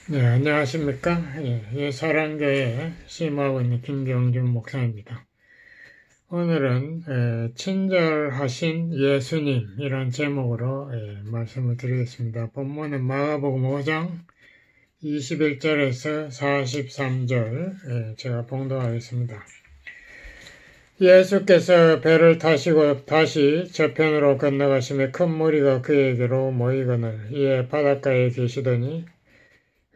네, 안녕하십니까? 사랑교회 심호하고 있는 김경준 목사입니다. 오늘은 친절하신 예수님이란 제목으로 말씀을 드리겠습니다. 본문은 마가복음 5장 21절에서 43절 제가 봉독하겠습니다. 예수께서 배를 타시고 다시 저편으로 건너가시며 큰 무리가 그에게로 모이거늘 이에 바닷가에 계시더니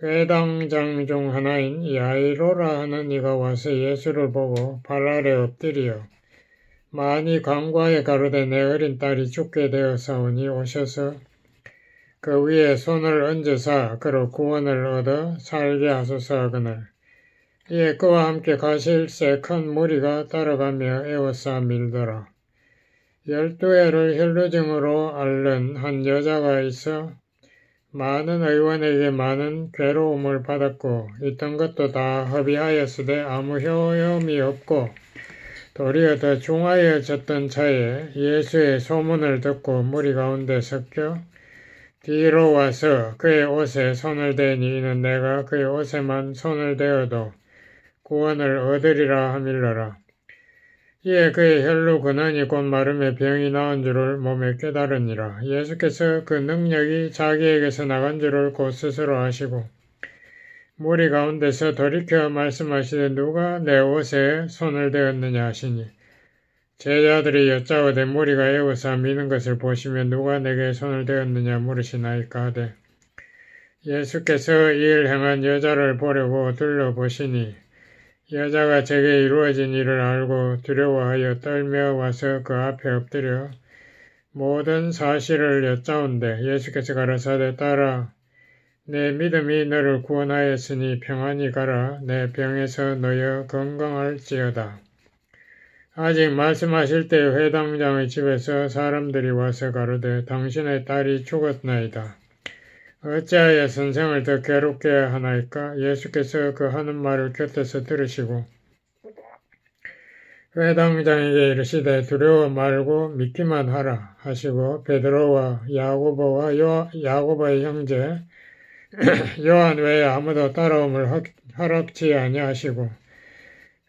회당장 중 하나인 야이로라 하는 이가 와서 예수를 보고 발 아래 엎드리어 많이 간과에 가로되 내 어린 딸이 죽게 되었사오니 오셔서 그 위에 손을 얹으사 그로 구원을 얻어 살게 하소서 하거늘 이에 그와 함께 가실새 큰 무리가 따라가며 에워싸 밀더라. 12해를 혈루증으로 앓는 한 여자가 있어 많은 의원에게 많은 괴로움을 받았고 있던 것도 다 허비하였으되 아무 효험이 없고 도리어 더 중하여졌던 차에 예수의 소문을 듣고 무리 가운데 섞여 뒤로 와서 그의 옷에 손을 대니 이는 내가 그의 옷에만 손을 대어도 구원을 얻으리라 하밀러라. 이에 그의 혈루 근원이 곧 마름에 병이 나은 줄을 몸에 깨달으니라. 예수께서 그 능력이 자기에게서 나간 줄을 곧 스스로 아시고 무리 가운데서 돌이켜 말씀하시되 누가 내 옷에 손을 대었느냐 하시니 제자들이 여짜오되 무리가 에워싸 미는 것을 보시며 누가 내게 손을 대었느냐 물으시나이까 하되 예수께서 이를 행한 여자를 보려고 둘러보시니 여자가 제게 이루어진 일을 알고 두려워하여 떨며 와서 그 앞에 엎드려 모든 사실을 여짜온대 예수께서 가라사대 딸아 내 믿음이 너를 구원하였으니 평안히 가라 내 병에서 너여 건강할지어다. 아직 말씀하실 때 회당장의 집에서 사람들이 와서 가로되 당신의 딸이 죽었나이다. 어찌하여 선생을 더 괴롭게 하나이까? 예수께서 그 하는 말을 곁에서 들으시고 회당장에게 이르시되 두려워 말고 믿기만 하라 하시고 베드로와 야고보와 야고보의 형제 요한 외에 아무도 따라옴을 허락지 아니하시고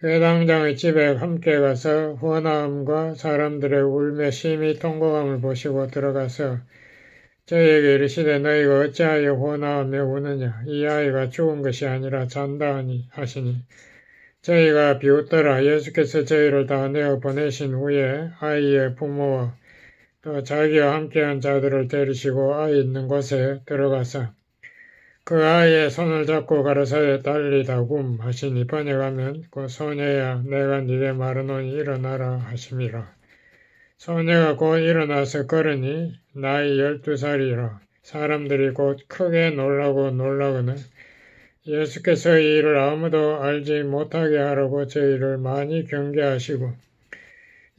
회당장의 집에 함께 가서 후원함과 사람들의 울며 심히 통곡함을 보시고 들어가서 저희에게 이르시되 너희가 어찌하여 호나하며 우느냐 이 아이가 죽은 것이 아니라 잔다 하시니 저희가 비웃더라. 예수께서 저희를 다 내어 보내신 후에 아이의 부모와 또 자기와 함께한 자들을 데리시고 아이 있는 곳에 들어가서 그 아이의 손을 잡고 가라사대 딸리다굼 하시니 번역하면 그 소녀야 내가 네게 말하노니 일어나라 하심이라. 소녀가 곧 일어나서 걸으니 나이 12살이라. 사람들이 곧 크게 놀라거늘 예수께서 이 일을 아무도 알지 못하게 하라고 저희를 많이 경계하시고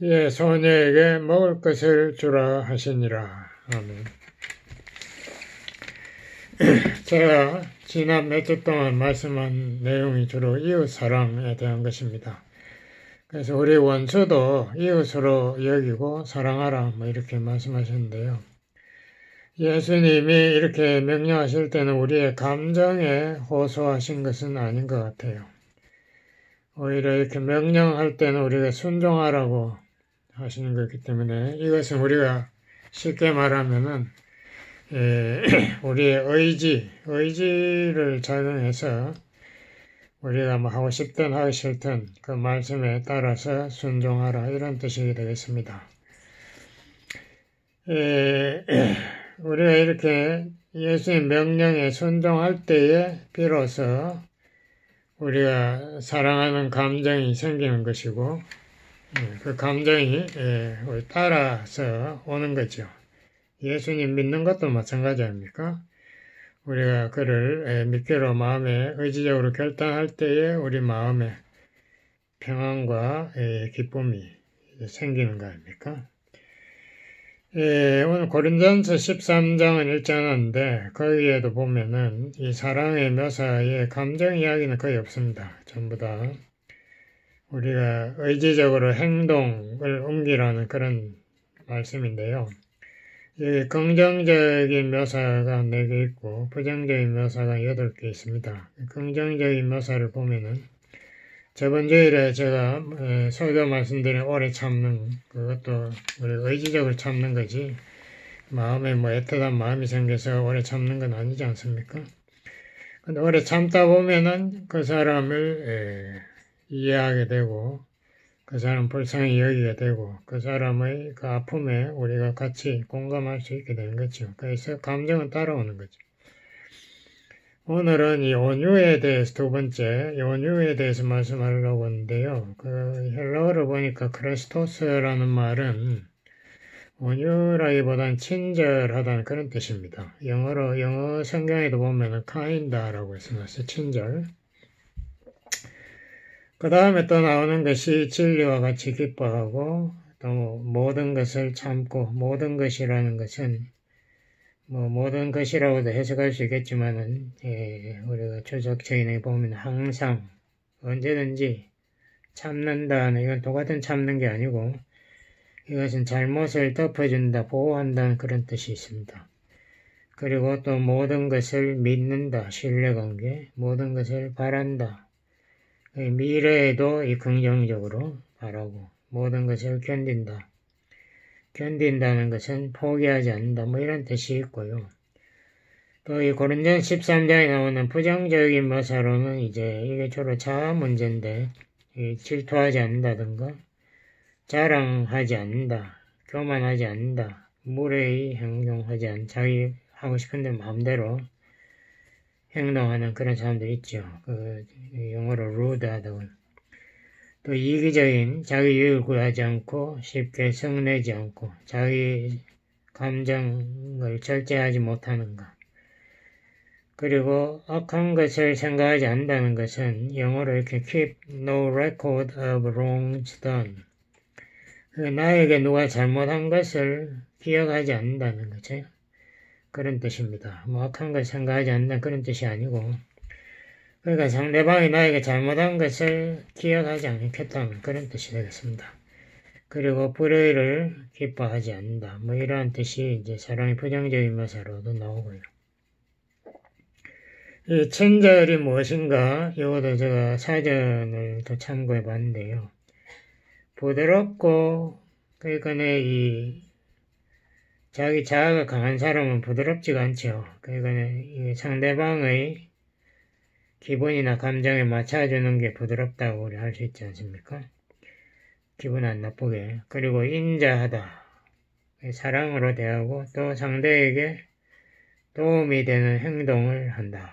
이에 소녀에게 먹을 것을 주라 하시니라. 아멘. 제가 지난 몇 주 동안 말씀한 내용이 주로 이웃사랑에 대한 것입니다. 그래서 우리 원수도 이웃으로 여기고 사랑하라 이렇게 말씀하셨는데요. 예수님이 이렇게 명령하실 때는 우리의 감정에 호소하신 것은 아닌 것 같아요. 오히려 이렇게 명령할 때는 우리가 순종하라고 하시는 거기 때문에 이것은 우리가 쉽게 말하면은 우리의 의지를 작용해서 우리가 하고 싶든 하기 싫든 그 말씀에 따라서 순종하라 이런 뜻이 되겠습니다. 우리가 이렇게 예수의 명령에 순종할 때에 비로소 우리가 사랑하는 감정이 생기는 것이고 그 감정이 따라서 오는 거죠. 예수님 믿는 것도 마찬가지 아닙니까? 우리가 그를 믿기로 마음에 의지적으로 결단할 때에 우리 마음에 평안과 기쁨이 생기는 거 아닙니까? 오늘 고린전서 13장은 읽지 않았는데 거기에도 보면은 이 사랑의 묘사에 감정 이야기는 거의 없습니다. 전부 다 우리가 의지적으로 행동을 옮기라는 그런 말씀인데요. 여기 긍정적인 묘사가 4개 있고 부정적인 묘사가 8개 있습니다. 긍정적인 묘사를 보면은 저번 주일에 제가 설교 말씀드린 오래 참는 그것도 우리 의지적으로 참는 거지 마음에 뭐 애틋한 마음이 생겨서 오래 참는 건 아니지 않습니까? 근데 오래 참다 보면은 그 사람을 이해하게 되고 그 사람 불쌍히 여기게 되고 그 사람의 그 아픔에 우리가 같이 공감할 수 있게 되는 거죠. 그래서 감정은 따라오는 거죠. 오늘은 이 온유에 대해서 두 번째 온유에 대해서 말씀하려고 하는데요. 그 헬라어를 보니까 크리스토스라는 말은 온유라기보단 친절하다는 그런 뜻입니다. 영어 성경에도 보면은 kind라고 했습니다. 친절. 그 다음에 또 나오는 것이 진리와 같이 기뻐하고 또 모든 것을 참고 모든 것이라는 것은 뭐 모든 것이라고도 해석할 수 있겠지만은 우리가 주석처인에 보면 항상 언제든지 참는다는 이건 똑같은 참는 게 아니고 이것은 잘못을 덮어준다 보호한다는 그런 뜻이 있습니다. 그리고 또 모든 것을 믿는다 신뢰관계 모든 것을 바란다 미래에도 이 긍정적으로 바라고 모든 것을 견딘다. 견딘다는 것은 포기하지 않는다. 뭐 이런 뜻이 있고요. 또 이 고린전 13장에 나오는 부정적인 묘사로는 이제 이게 주로 자아 문제인데 질투하지 않는다든가 자랑하지 않는다. 교만하지 않는다. 무례히 행동하지 않는다. 자기 하고 싶은 데 마음대로 행동하는 그런 사람들 있죠. 영어로 rude하다고. 또 이기적인 자기 유익을 구하지 않고 쉽게 성내지 않고 자기 감정을 절제하지 못하는 것. 그리고 악한 것을 생각하지 않는다는 것은 영어로 이렇게 keep no record of wrongs done. 나에게 누가 잘못한 것을 기억하지 않는다는 거죠. 그런 뜻입니다. 뭐 악한 걸 생각하지 않는다는 그런 뜻이 아니고 그러니까 상대방이 나에게 잘못한 것을 기억하지 않겠다는 그런 뜻이 되겠습니다. 그리고 불의를 기뻐하지 않는다. 뭐 이러한 뜻이 이제 사랑의 부정적인 묘사로도 나오고요. 이 친절이 무엇인가? 이것도 제가 사전을 또 참고해 봤는데요. 부드럽고 그러니까 이 자기 자아가 강한 사람은 부드럽지가 않죠. 그러니까 상대방의 기분이나 감정에 맞춰주는 게 부드럽다고 우리 할 수 있지 않습니까? 기분 안 나쁘게. 그리고 인자하다. 사랑으로 대하고 또 상대에게 도움이 되는 행동을 한다.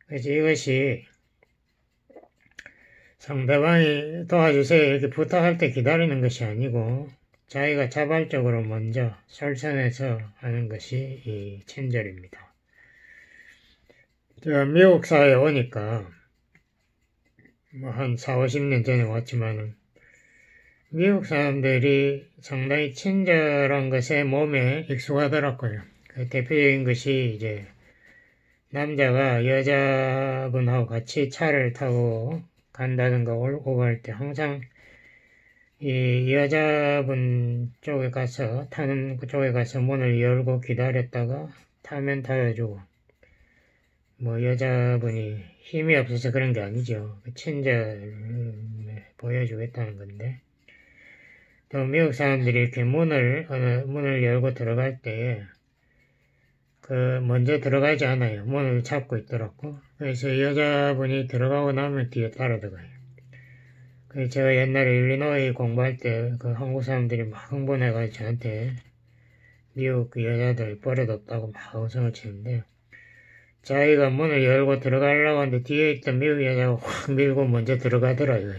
그래서 이것이 상대방이 도와주세요 이렇게 부탁할 때 기다리는 것이 아니고 자기가 자발적으로 먼저 설선해서 하는 것이 이 친절입니다. 제가 미국 사회에 오니까 뭐 한 4, 50년 전에 왔지만은 미국 사람들이 상당히 친절한 것에 몸에 익숙하더라고요. 그 대표적인 것이 이제 남자가 여자분하고 같이 차를 타고 간다든가 오고 갈 때 항상 이 여자분 쪽에 가서 타는 그쪽에 가서 문을 열고 기다렸다가 타면 닫아주고 뭐 여자분이 힘이 없어서 그런 게 아니죠. 친절을 보여주겠다는 건데 또 미국 사람들이 이렇게 문을 열고 들어갈 때 먼저 들어가지 않아요. 문을 잡고 있더라고. 그래서 여자분이 들어가고 나면 뒤에 따라 들어가요. 그래서 제가 옛날에 일리노이 공부할 때 그 한국 사람들이 막 흥분해가지고 저한테 미국 그 여자들 버릇없다고 막 우성을 치는데 자기가 문을 열고 들어가려고 하는데 뒤에 있던 미국 여자가 확 밀고 먼저 들어가더라고요.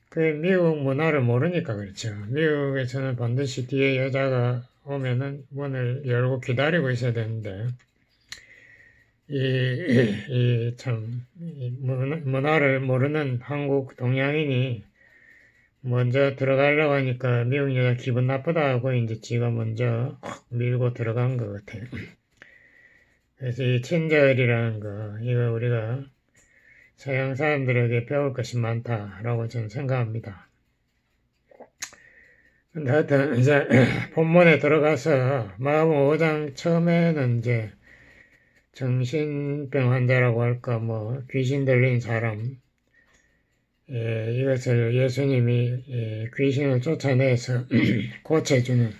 그 미국 문화를 모르니까 그렇죠. 미국에서는 반드시 뒤에 여자가 오면은 문을 열고 기다리고 있어야 되는데 문화를 모르는 한국 동양인이 먼저 들어가려고 하니까 미국 여자 기분 나쁘다 하고 이제 지가 먼저 확 밀고 들어간 것 같아요. 그래서 이 친절이라는 거 이거 우리가 서양 사람들에게 배울 것이 많다라고 저는 생각합니다. 근데 하여튼 이제 본문에 들어가서 마가복음 5장 처음에는 이제 정신병 환자라고 할까 뭐 귀신 들린 사람 이것을 예수님이 귀신을 쫓아내서 고쳐주는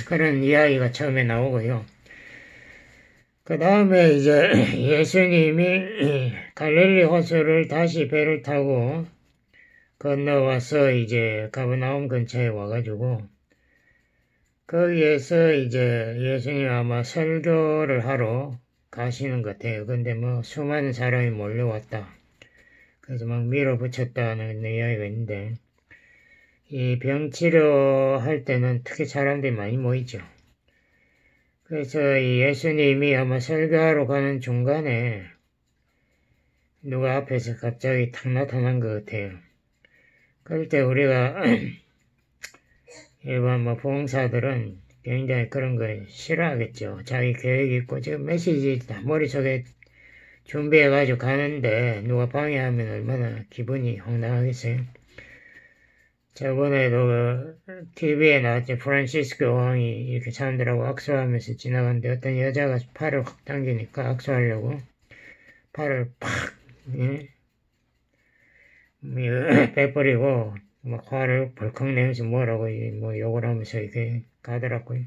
그런 이야기가 처음에 나오고요. 그 다음에 이제 예수님이 갈릴리 호수를 다시 배를 타고 건너와서 이제 가버나움 근처에 와가지고 거기에서 이제 예수님 아마 설교를 하러 가시는 것 같아요. 근데 뭐 수많은 사람이 몰려왔다. 그래서 막 밀어붙였다는 이야기가 있는데 이 병 치료할 때는 특히 사람들이 많이 모이죠. 그래서 이 예수님이 아마 설교하러 가는 중간에 누가 앞에서 갑자기 탁 나타난 것 같아요. 그럴 때 우리가 일반 뭐 부흥사들은 굉장히 그런 거 싫어하겠죠. 자기 계획이 있고 지금 메시지 다 머릿속에 준비해가지고 가는데 누가 방해하면 얼마나 기분이 황당하겠어요. 저번에도 TV에 나왔죠. 프란시스코 왕이 이렇게 사람들하고 악수하면서 지나갔는데 어떤 여자가 팔을 확 당기니까 악수하려고 팔을 팍 빼버리고 막 화를 벌컥 내면서 뭐라고 뭐 욕을 하면서 이렇게 가더라고요.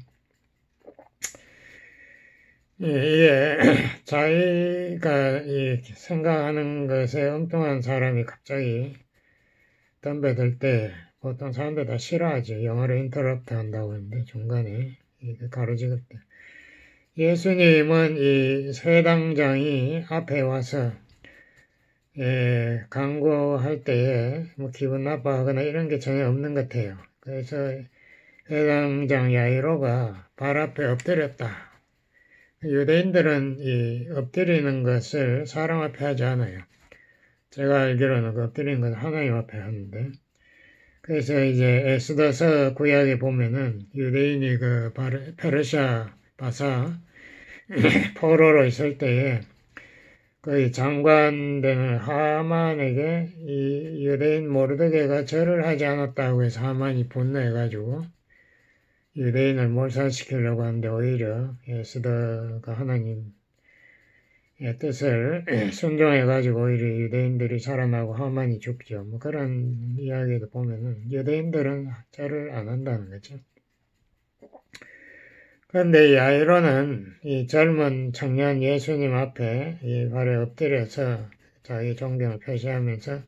이게 자기가 생각하는 것에 엉뚱한 사람이 갑자기 덤벼들 때 보통 사람들 다 싫어하죠. 영어로 인터럽트 한다고 하는데 중간에 가로지을 때 예수님은 이 세당장이 앞에 와서 강구할 때에 뭐 기분 나빠하거나 이런 게 전혀 없는 것 같아요. 그래서 세당장 야이로가 발 앞에 엎드렸다. 유대인들은 이 엎드리는 것을 사람 앞에 하지 않아요. 제가 알기로는 그 엎드리는 건 하나님 앞에 하는데 그래서 이제 에스더서 구약에 보면은 유대인이 그 페르시아 바사 포로로 있을 때에 거의 장관 되는 하만에게 이 유대인 모르드게가 절을 하지 않았다고 해서 하만이 분노해가지고 유대인을 몰살시키려고 하는데 오히려 에스더가 하나님의 뜻을 순종해가지고 오히려 유대인들이 살아나고 하만이 죽죠. 뭐 그런 이야기도 보면은 유대인들은 절을 안 한다는 거죠. 그런데 야이로는 이 젊은 청년 예수님 앞에 이 발에 엎드려서 자기 존경을 표시하면서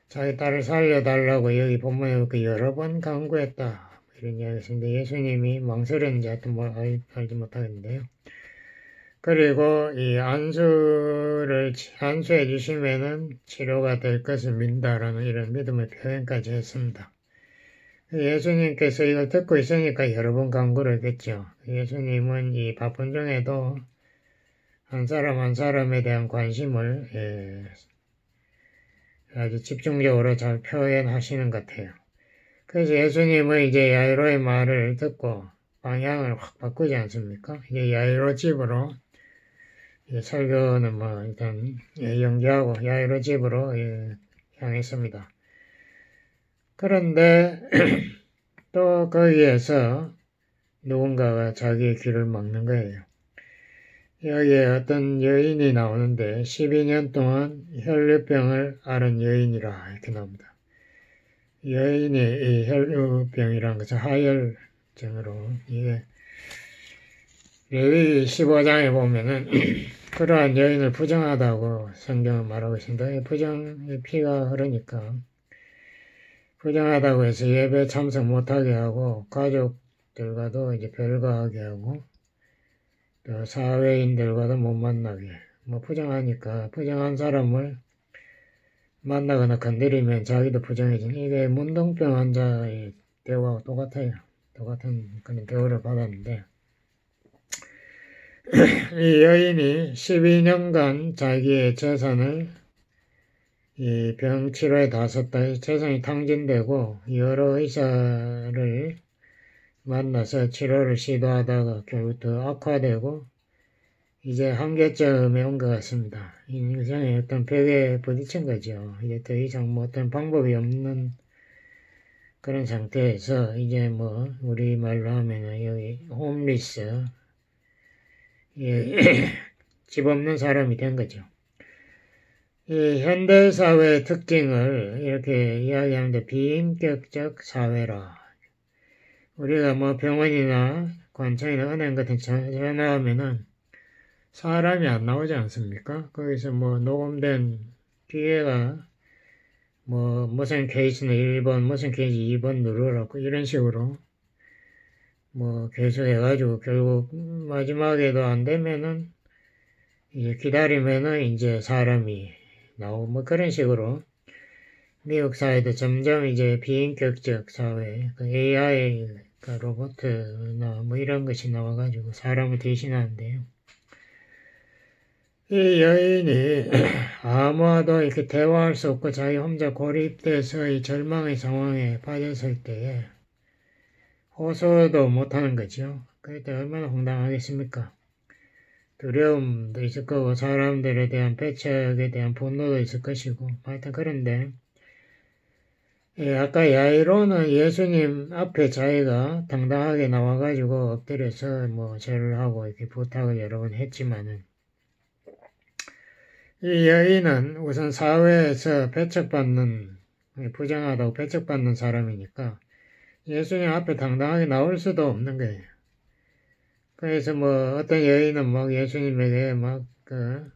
자기 딸을 살려달라고 여기 본문에 그 여러 번 강구했다. 이런 이야기가 있는데 예수님이 망설였는지 하여튼 뭐 알지 못하겠는데요. 그리고 이 안수해 주시면은 치료가 될 것을 믿는다라는 이런 믿음의 표현까지 했습니다. 예수님께서 이걸 듣고 있으니까 여러 번 강구를 했겠죠. 예수님은 이 바쁜 중에도 한 사람 한 사람에 대한 관심을 아주 집중적으로 잘 표현하시는 것 같아요. 그래서 예수님은 이제 야이로의 말을 듣고 방향을 확 바꾸지 않습니까? 이제 야이로 집으로 설교는 뭐 일단 연기하고 야이로 집으로 향했습니다. 그런데 또 거기에서 누군가가 자기의 길을 막는 거예요. 여기에 어떤 여인이 나오는데 12년 동안 혈류병을 앓은 여인이라 이렇게 나옵니다. 여인이 이 혈류병이라는 것은 하혈증으로 이게 레위기 15장에 보면은 그러한 여인을 부정하다고 성경은 말하고 있습니다. 피가 흐르니까 부정하다고 해서 예배 참석 못하게 하고 가족들과도 이제 별거하게 하고 또 사회인들과도 못 만나게 뭐 부정하니까 부정한 사람을 만나거나 건드리면 자기도 부정해지는 이게 문둥병 환자의 대우하고 똑같아요. 똑같은 그런 대우를 받았는데 이 여인이 12년간 자기의 재산을 이 병 치료에 다 썼다. 재산이 탕진되고 여러 의사를 만나서 치료를 시도하다가 결국 더 악화되고 이제 한계점에 온 것 같습니다. 인생의 어떤 벽에 부딪힌 거죠. 이제 더 이상 뭐 어떤 방법이 없는 그런 상태에서 이제 뭐 우리말로 하면은 여기 홈리스 집 없는 사람이 된 거죠. 이 현대사회의 특징을 이렇게 이야기하는데 비인격적 사회라. 우리가 뭐 병원이나 관청이나 은행 같은 전화하면은 사람이 안 나오지 않습니까? 거기서 뭐 녹음된 기계가 뭐 무슨 케이스는 1번 무슨 케이스 2번 누르라고 이런 식으로 뭐 계속 해가지고 결국 마지막에도 안 되면은 이제 기다리면은 이제 사람이 나오고 뭐 그런 식으로 미국 사회도 점점 이제 비인격적 사회, 그 AI, 그 로봇나 뭐 이런 것이 나와가지고 사람을 대신하는데요. 이 여인이 아무와도 이렇게 대화할 수 없고 자기 혼자 고립돼서 이 절망의 상황에 빠졌을 때에 호소도 못하는 거죠. 그때 얼마나 황당하겠습니까? 두려움도 있을 거고 사람들에 대한 배척에 대한 분노도 있을 것이고 하여튼 그런데 아까 야이로는 예수님 앞에 자기가 당당하게 나와가지고 엎드려서 뭐 절을 하고 이렇게 부탁을 여러 번 했지만은 이 여인은 우선 사회에서 배척받는 부정하다고 배척받는 사람이니까 예수님 앞에 당당하게 나올 수도 없는 거예요. 그래서 뭐 어떤 여인은 막 예수님에게 막 그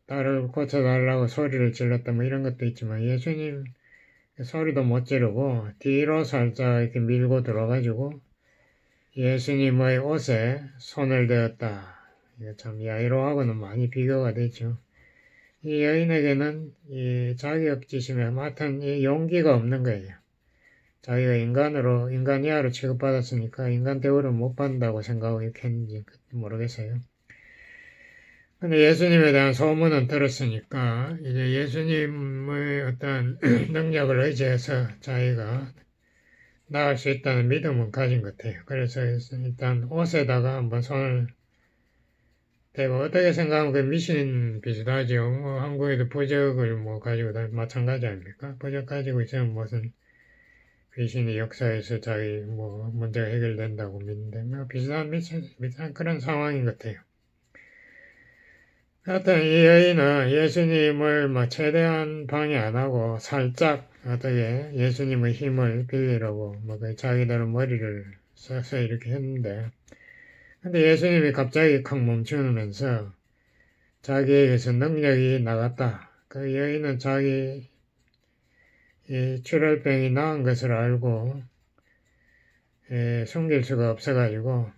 딸을 고쳐달라고 소리를 질렀다 뭐 이런 것도 있지만 예수님 소리도 못 지르고 뒤로 살짝 이렇게 밀고 들어가지고 예수님의 옷에 손을 대었다. 이거 참 야이로하고는 많이 비교가 되죠. 이 여인에게는 이 자격지심에 맡은 이 용기가 없는 거예요. 자기가 인간 이하로 취급받았으니까 인간 대우를 못 받는다고 생각하고 이렇게 했는지 모르겠어요. 근데 예수님에 대한 소문은 들었으니까 이제 예수님의 어떤 능력을 의지해서 자기가 나을 수 있다는 믿음은 가진 것 같아요. 그래서 일단 옷에다가 한번 손을 대고 어떻게 생각하면 그 미신 비슷하죠. 뭐 한국에도 부적을 뭐 가지고 다 마찬가지 아닙니까? 부적 가지고 있으면 무슨 귀신이 역사에서 자기 뭐 문제가 해결된다고 믿는데 뭐 비슷한 그런 상황인 것 같아요. 하여튼 이 여인은 예수님을 뭐 최대한 방해 안 하고 살짝 어떻게 예수님의 힘을 빌리려고 뭐 자기들 머리를 써서 이렇게 했는데 근데 예수님이 갑자기 콱 멈추면서 자기에게서 능력이 나갔다. 그 여인은 자기 이 출혈병이 나은 것을 알고 숨길 수가 없어가지고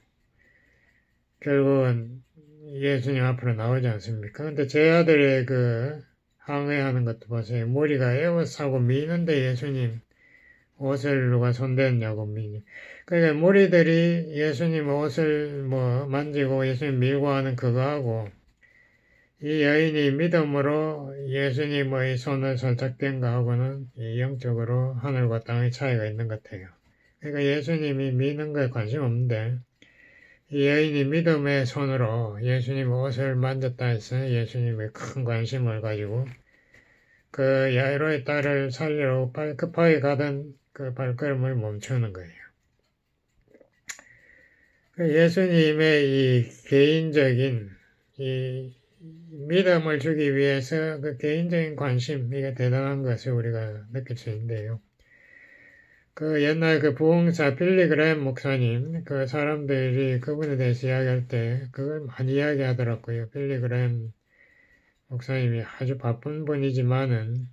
결국은 예수님 앞으로 나오지 않습니까? 근데 제 아들의 그 항해하는 것도 보세요. 머리가 에워싸고 미는데 예수님 옷을 누가 손댔냐고 미니. 그러니까 무리들이 예수님 옷을 뭐 만지고 예수님 밀고 하는 그거하고 이 여인이 믿음으로 예수님의 손을 살짝 댄 거하고는 영적으로 하늘과 땅의 차이가 있는 것 같아요. 그러니까 예수님이 미는 거에 관심 없는데 이 여인이 믿음의 손으로 예수님 옷을 만졌다 해서 예수님의 큰 관심을 가지고 그 야이로의 딸을 살리러 급하게 가던 그 발걸음을 멈추는 거예요. 예수님의 이 개인적인 이 믿음을 주기 위해서 그 개인적인 관심, 이게 대단한 것을 우리가 느낄 수 있는데요. 그 옛날 그 부흥사 빌리 그레임 목사님, 그 사람들이 그분에 대해서 이야기할 때 그걸 많이 이야기하더라고요. 빌리 그레임 목사님이 아주 바쁜 분이지만은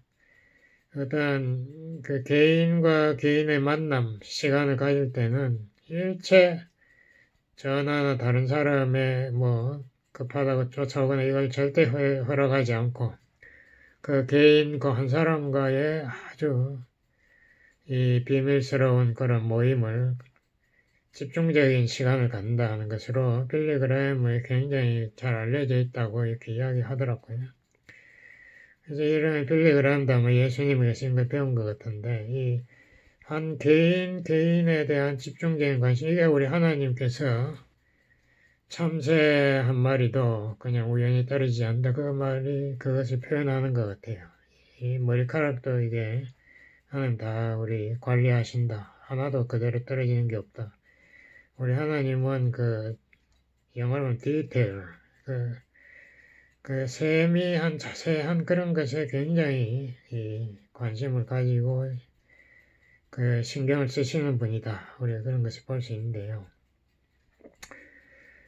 어떤 그 개인과 개인의 만남, 시간을 가질 때는 일체 전화나 다른 사람의 뭐 급하다고 쫓아오거나 이걸 절대 허락하지 않고 그 개인 그 한 사람과의 아주 이 비밀스러운 그런 모임을 집중적인 시간을 갖는다는 것으로 빌리 그레임이 굉장히 잘 알려져 있다고 이렇게 이야기하더라고요. 그래서 이런 빌리 그레임도 아마 예수님에게서 이걸 배운 것 같은데 이 한 개인에 대한 집중적인 관심, 이게 우리 하나님께서 참새 한 마리도 그냥 우연히 떨어지지 않는다. 그 말이 그것을 표현하는 것 같아요. 이 머리카락도 이게 하나님 다 우리 관리하신다. 하나도 그대로 떨어지는 게 없다. 우리 하나님은 영어로 하면 디테일, 세미한 자세한 그런 것에 굉장히 관심을 가지고 신경을 쓰시는 분이다. 우리가 그런 것을 볼 수 있는데요.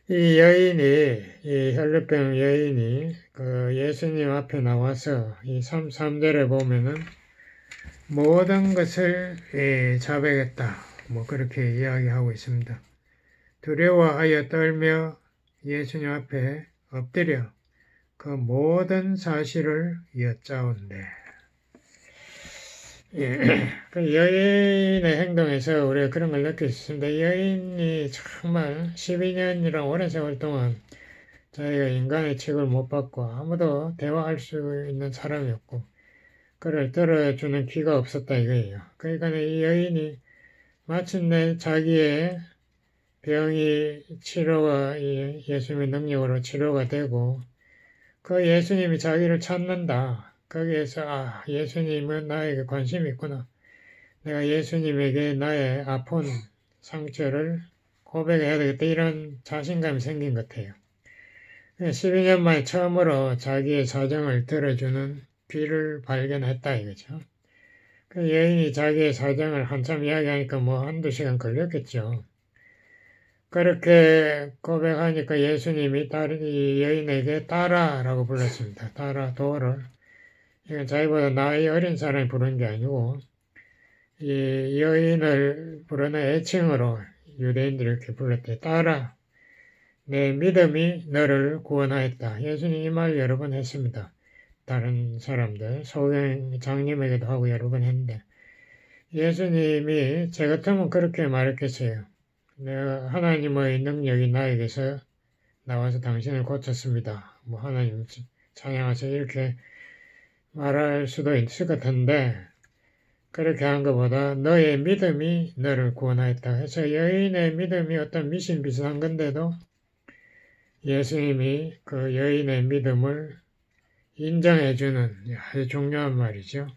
이 혈루병 여인이 예수님 앞에 나와서 이 33절에 보면은 모든 것을 자백했다. 뭐 그렇게 이야기하고 있습니다. 두려워하여 떨며 예수님 앞에 엎드려 그 모든 사실을 여짜온대. 그 여인의 행동에서 우리가 그런 걸 느낄 수 있습니다. 여인이 정말 12년이란 오랜 세월 동안 자기가 인간의 취급을 못 받고 아무도 대화할 수 있는 사람이었고 그를 들어주는 귀가 없었다 이거예요. 그러니까 이 여인이 마침내 자기의 병이 치료가 예수님의 능력으로 치료가 되고 그 예수님이 자기를 찾는다. 거기에서 예수님은 나에게 관심이 있구나. 내가 예수님에게 나의 아픈 상처를 고백해야 되겠다. 이런 자신감이 생긴 것 같아요. 12년 만에 처음으로 자기의 사정을 들어주는 귀를 발견했다 이거죠. 그 여인이 자기의 사정을 한참 이야기하니까 뭐 한두 시간 걸렸겠죠. 그렇게 고백하니까 예수님이 이 여인에게 따라라고 불렀습니다. 따라 도를. 이건 자기보다 나이 어린 사람이 부른 게 아니고 이 여인을 부르는 애칭으로 유대인들이 이렇게 불렀대. 따라 내 믿음이 너를 구원하였다. 예수님이 이 말 여러 번 했습니다. 다른 사람들 소경 장님에게도 하고 여러 번 했는데 예수님이 제 같으면 그렇게 말했겠어요. 내가 하나님의 능력이 나에게서 나와서 당신을 고쳤습니다. 뭐 하나님 찬양하세요 이렇게 말할 수도 있을 것 같은데 그렇게 한 것보다 너의 믿음이 너를 구원하였다 해서 여인의 믿음이 어떤 미신 비슷한 건데도 예수님이 그 여인의 믿음을 인정해주는 아주 중요한 말이죠.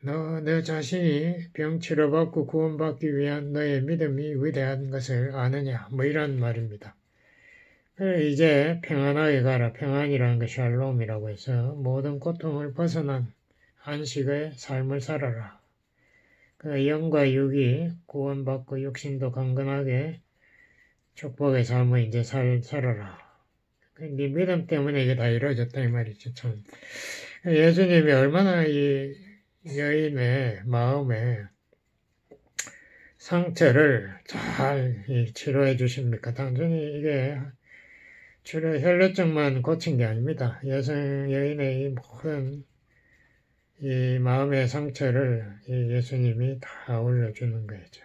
너 자신이 병 치료받고 구원받기 위한 너의 믿음이 위대한 것을 아느냐 뭐 이런 말입니다. 이제 평안하게 가라. 평안이라는 것이 샬롬이라고 해서 모든 고통을 벗어난 안식의 삶을 살아라. 영과 육이 구원받고 육신도 강건하게 축복의 삶을 이제 살아라. 네 믿음 때문에 이게 다 이루어졌다 이 말이죠. 참. 예수님이 얼마나 이 여인의 마음에 상처를 잘 치료해 주십니까? 단순히 이게 혈루증만 고친 게 아닙니다. 여인의 이 모든 이 마음의 상처를 예수님이 다 올려주는 거죠.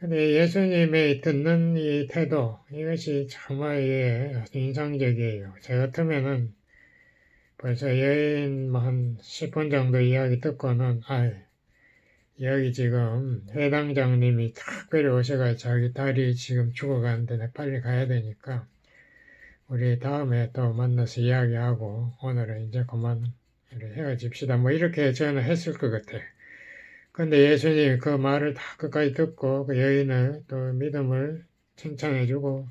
근데 예수님의 듣는 이 태도, 이것이 정말 인상적이에요. 저 같으면은 벌써 여인 한 10분 정도 이야기 듣고는, 여기 지금 회당장님이 특별히 오셔가지고 자기 딸이 지금 죽어가는데 빨리 가야 되니까, 우리 다음에 또 만나서 이야기하고, 오늘은 이제 그만 헤어집시다. 뭐 이렇게 저는 했을 것 같아요. 근데 예수님이 그 말을 다 끝까지 듣고 그 여인을 또 믿음을 칭찬해주고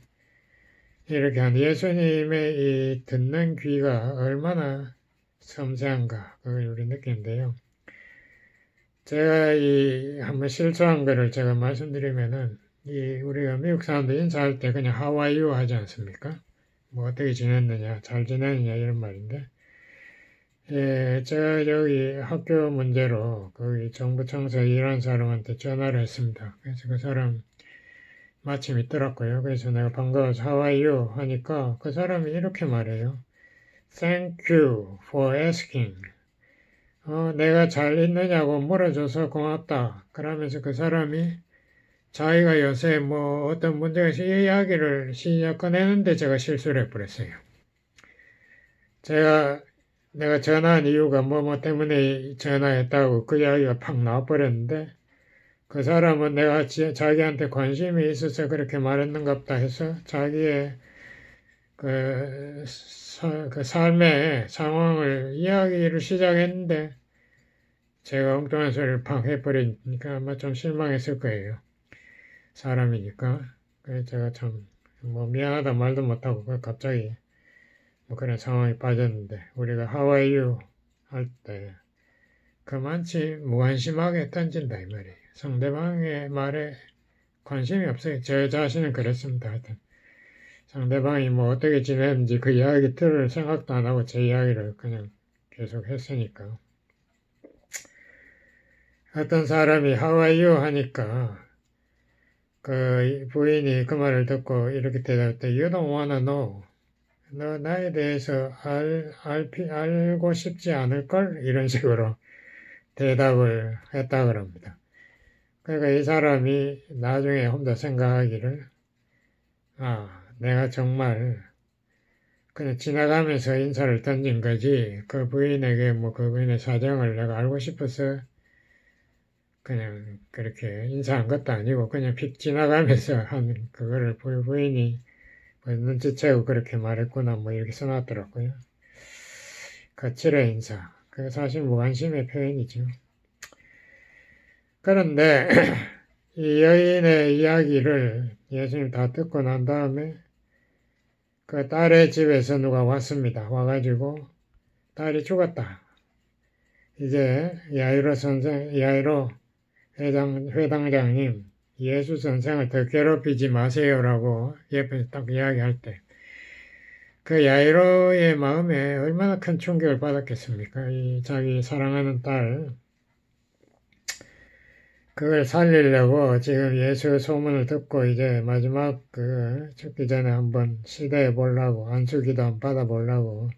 이렇게 한 예수님의 이 듣는 귀가 얼마나 섬세한가 그걸 우리 느끼는데요. 제가 한번 실수한 거를 제가 말씀드리면은 우리가 미국 사람들 인사할 때 그냥 How are you 하지 않습니까? 뭐 어떻게 지냈느냐, 잘 지내느냐 이런 말인데 제가 여기 학교 문제로 거기 정부 청사에 일하는 사람한테 전화를 했습니다. 그래서 그 사람 마침 있더라고요. 그래서 내가 반가워서 How are you? 하니까 그 사람이 이렇게 말해요. Thank you for asking. 내가 잘 있느냐고 물어줘서 고맙다. 그러면서 그 사람이 자기가 요새 뭐 어떤 문제가 있어 이야기를 시작 꺼내는데 제가 실수를 해버렸어요. 내가 전화한 이유가 뭐 때문에 전화했다고 그 이야기가 팍 나와버렸는데 그 사람은 내가 자기한테 관심이 있어서 그렇게 말했는갑다 해서 자기의 그 삶의 상황을 이야기를 시작했는데 제가 엉뚱한 소리를 팍 해버리니까 아마 좀 실망했을 거예요. 사람이니까. 그래서 제가 참 뭐 미안하다 말도 못하고 갑자기 뭐 그런 상황이 빠졌는데, 우리가 하와이유 할 때 그만치 무관심하게 던진다 이 말이에요. 상대방의 말에 관심이 없어요. 제 자신은 그랬습니다. 하여튼 상대방이 뭐 어떻게 지냈는지 그 이야기 들을 생각도 안 하고 제 이야기를 그냥 계속 했으니까. 어떤 사람이 하와이유 하니까 그 부인이 그 말을 듣고 이렇게 대답했대. You don't wanna know. 너 나에 대해서 알고 싶지 않을걸? 이런 식으로 대답을 했다 그럽니다. 그러니까 이 사람이 나중에 혼자 생각하기를, 내가 정말 그냥 지나가면서 인사를 던진 거지, 그 부인에게 뭐 그 부인의 사정을 내가 알고 싶어서 그냥 그렇게 인사한 것도 아니고 그냥 픽 지나가면서 한 그거를 부인이 눈치채고 그렇게 말했구나 뭐 이렇게 써놨더라고요. 거칠의 인사. 그게 사실 무관심의 표현이죠. 그런데 이 여인의 이야기를 예수님 다 듣고 난 다음에 그 딸의 집에서 누가 왔습니다. 와가지고 딸이 죽었다. 이제 야이로 회당장님, 예수 선생을 더 괴롭히지 마세요라고 옆에서 딱 이야기할 때, 그 야이로의 마음에 얼마나 큰 충격을 받았겠습니까? 이 자기 사랑하는 딸, 그걸 살리려고 지금 예수 소문을 듣고 이제 마지막 죽기 전에 한번 시대해 보려고, 안수기도 한번 받아보려고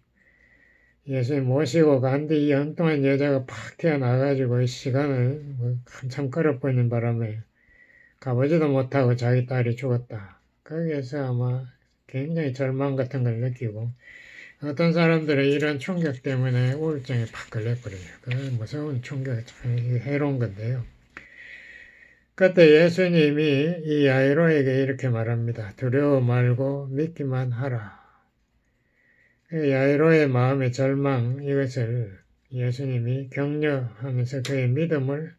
예수님 모시고 간 뒤 이 엉뚱한 여자가 팍 튀어나와가지고 이 시간을 한참 끌어버리는 바람에 가보지도 못하고 자기 딸이 죽었다. 거기에서 아마 굉장히 절망 같은 걸 느끼고, 어떤 사람들은 이런 충격 때문에 우울증에 팍 걸려버려요. 그 무서운 충격, 참 해로운 건데요. 그때 예수님이 이 야이로에게 이렇게 말합니다. 두려워 말고 믿기만 하라. 야이로의 마음의 절망, 이것을 예수님이 격려하면서 그의 믿음을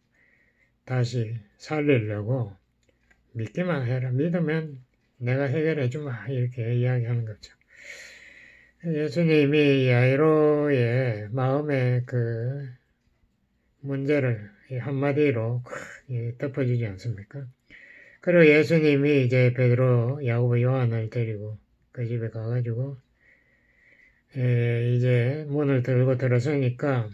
다시 살리려고 믿기만 해라. 믿으면 내가 해결해 주마. 이렇게 이야기하는 거죠. 예수님이 야이로의 마음의 그 문제를 한마디로 덮어주지 않습니까? 그리고 예수님이 이제 베드로, 야고보, 요한을 데리고 그 집에 가가지고 이제 문을 들고 들어서니까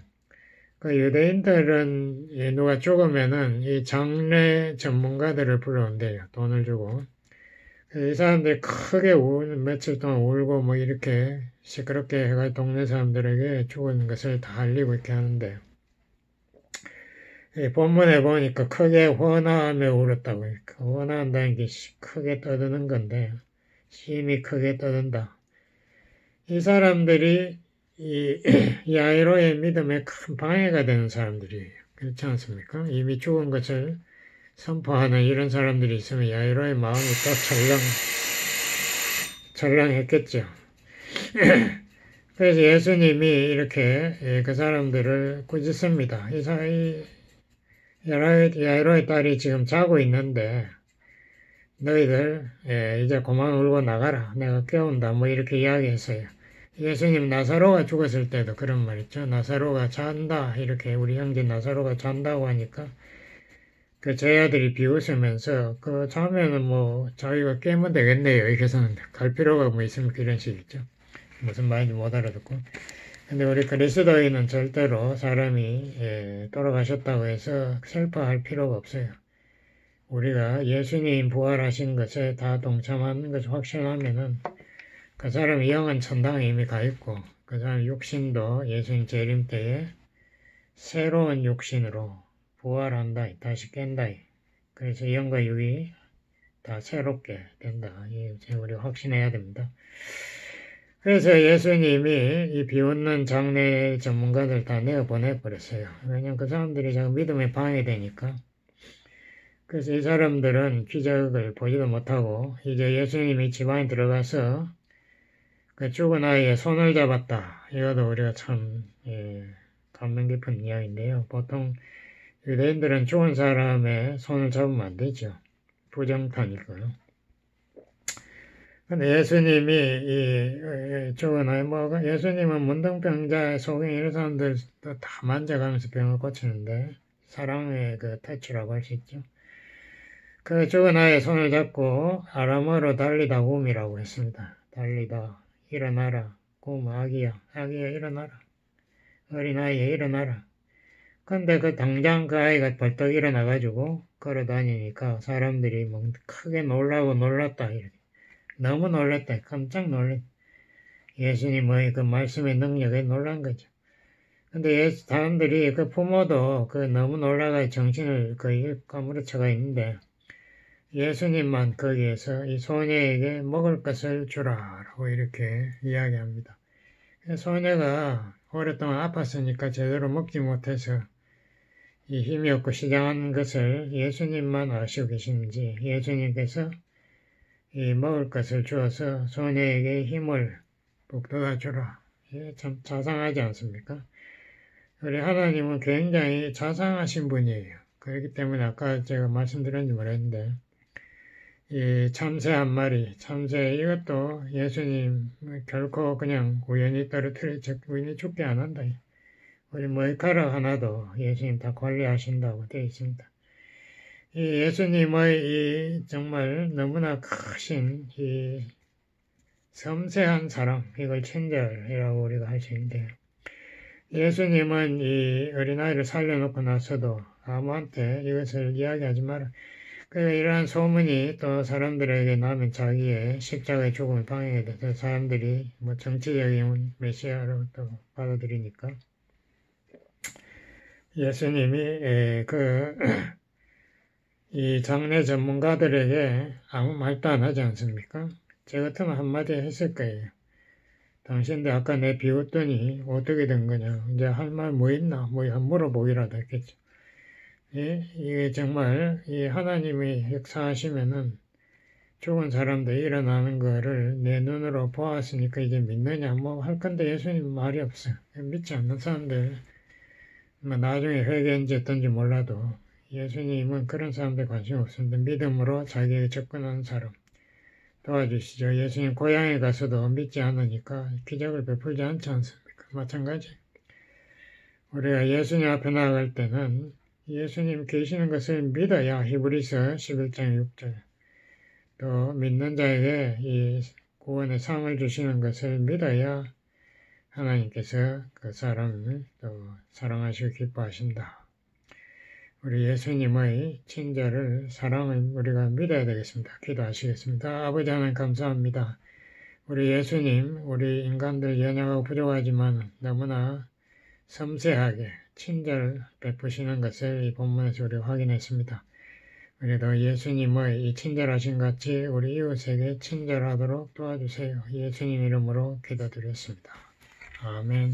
그 유대인들은 누가 죽으면은 이 장례 전문가들을 불러온대요. 돈을 주고. 이 사람들이 크게 며칠 동안 울고 뭐 이렇게 시끄럽게 해가지고 동네 사람들에게 죽은 것을 다 알리고 이렇게 하는데, 본문에 보니까 크게 환호하며 울었다고. 환호한다는 게 크게 떠드는 건데, 심히 크게 떠든다. 이 사람들이 이 야이로의 믿음에 큰 방해가 되는 사람들이에요. 그렇지 않습니까? 이미 죽은 것을 선포하는 이런 사람들이 있으면 야이로의 마음이 또 철렁했겠죠. 그래서 예수님이 이렇게 그 사람들을 꾸짖습니다. 야이로의 딸이 지금 자고 있는데 너희들 이제 그만 울고 나가라. 내가 깨운다. 뭐 이렇게 이야기했어요. 예수님 나사로가 죽었을 때도 그런 말 있죠. 나사로가 잔다. 이렇게 우리 형제 나사로가 잔다고 하니까 그 제자들이 비웃으면서 그 자면은 뭐 자기가 깨면 되겠네요. 이렇게 해서는 갈 필요가 뭐 있습니까? 이런 식이죠. 무슨 말인지 못 알아듣고. 근데 우리 그리스도인은 절대로 사람이 돌아가셨다고 해서 슬퍼할 필요가 없어요. 우리가 예수님 부활하신 것에 다 동참하는 것을 확신하면은 그 사람의 영은 천당에 이미 가 있고 그 사람 육신도 예수님 재림 때에 새로운 육신으로 부활한다. 다시 깬다. 그래서 영과 육이 다 새롭게 된다. 이제 우리가 확신해야 됩니다. 그래서 예수님이 이 비웃는 장례 전문가들 다 내어보내버렸어요. 왜냐면 그 사람들이 자꾸 믿음에 방해되니까. 그래서 이 사람들은 기적을 보지도 못하고 이제 예수님이 집안에 들어가서 그 죽은 아이의 손을 잡았다. 이것도 우리가 참 감명 깊은 이야기인데요. 보통 유대인들은 죽은 사람의 손을 잡으면 안 되죠. 부정타니까요. 근데 예수님이 죽은 아이 예수님은 문둥병자, 소경 이런 사람들도 다 만져가면서 병을 고치는데 사랑의 그 터치라고 할 수 있죠. 그 죽은 아이의 손을 잡고 아람어로 달리다 굼이라고 했습니다. 달리다 일어나라 굼 아기야 일어나라 어린아이야 일어나라. 근데 당장 그 아이가 벌떡 일어나가지고 걸어다니니까 사람들이 뭐 크게 놀라고 놀랐다 이렇게. 너무 놀랐다. 깜짝 놀랐다. 예수님의 그 말씀의 능력에 놀란 거죠. 근데 사람들이 그 부모도 그 너무 놀라가 정신을 거의 까무러쳐가 있는데 예수님만 거기에서 이 소녀에게 먹을 것을 주라라고 이렇게 이야기합니다. 소녀가 오랫동안 아팠으니까 제대로 먹지 못해서 이 힘이 없고 시장한 것을 예수님만 아시고 계시는지 예수님께서 이 먹을 것을 주어서 소녀에게 힘을 북돋아 주라. 이게 참 자상하지 않습니까? 우리 하나님은 굉장히 자상하신 분이에요. 그렇기 때문에 아까 제가 말씀드렸는지 모르겠는데 이 참새 한 마리, 참새 이것도 예수님 결코 그냥 우연히 우연히 죽게 안 한다. 우리 머리카락 하나도 예수님 다 관리하신다고 되어 있습니다. 이 예수님의 이 정말 너무나 크신 이 섬세한 사랑, 이걸 친절이라고 우리가 할 수 있는데 예수님은 이 어린아이를 살려놓고 나서도 아무한테 이것을 이야기하지 마라. 그래서 이러한 소문이 또 사람들에게 나면 자기의 십자가의 죽음을 방해해 돼서 사람들이 뭐 정치적인 메시아로 또 받아들이니까 예수님이 이 장례 전문가들에게 아무 말도 안 하지 않습니까? 제 같으면 한마디 했을 거예요. 당신들 아까 내 비웃더니 어떻게 된 거냐. 이제 할 말 뭐 있나? 뭐 물어보기라도 했겠죠. 이게 정말 이 하나님이 역사하시면은 죽은 사람도 일어나는 거를 내 눈으로 보았으니까 이제 믿느냐 뭐 할 건데 예수님 말이 없어요. 믿지 않는 사람들 뭐 나중에 회개인지 어떤지 몰라도 예수님은 그런 사람들 관심 없습니다. 믿음으로 자기에게 접근하는 사람 도와주시죠. 예수님 고향에 가서도 믿지 않으니까 기적을 베풀지 않지 않습니까? 마찬가지. 우리가 예수님 앞에 나아갈 때는 예수님 계시는 것을 믿어야 히브리서 11장 6절 또 믿는 자에게 이 구원의 상을 주시는 것을 믿어야 하나님께서 그 사람을 또 사랑하시고 기뻐하신다. 우리 예수님의 친절을 사랑을 우리가 믿어야 되겠습니다. 기도하시겠습니다. 아버지 하나님 감사합니다. 우리 예수님 우리 인간들 연약하고 부족하지만 너무나 섬세하게 친절 베푸시는 것을 이 본문에서 우리가 확인했습니다. 그래도 예수님의 이 친절하신 같이 우리 이웃에게 친절하도록 도와주세요. 예수님 이름으로 기도드렸습니다. 아멘.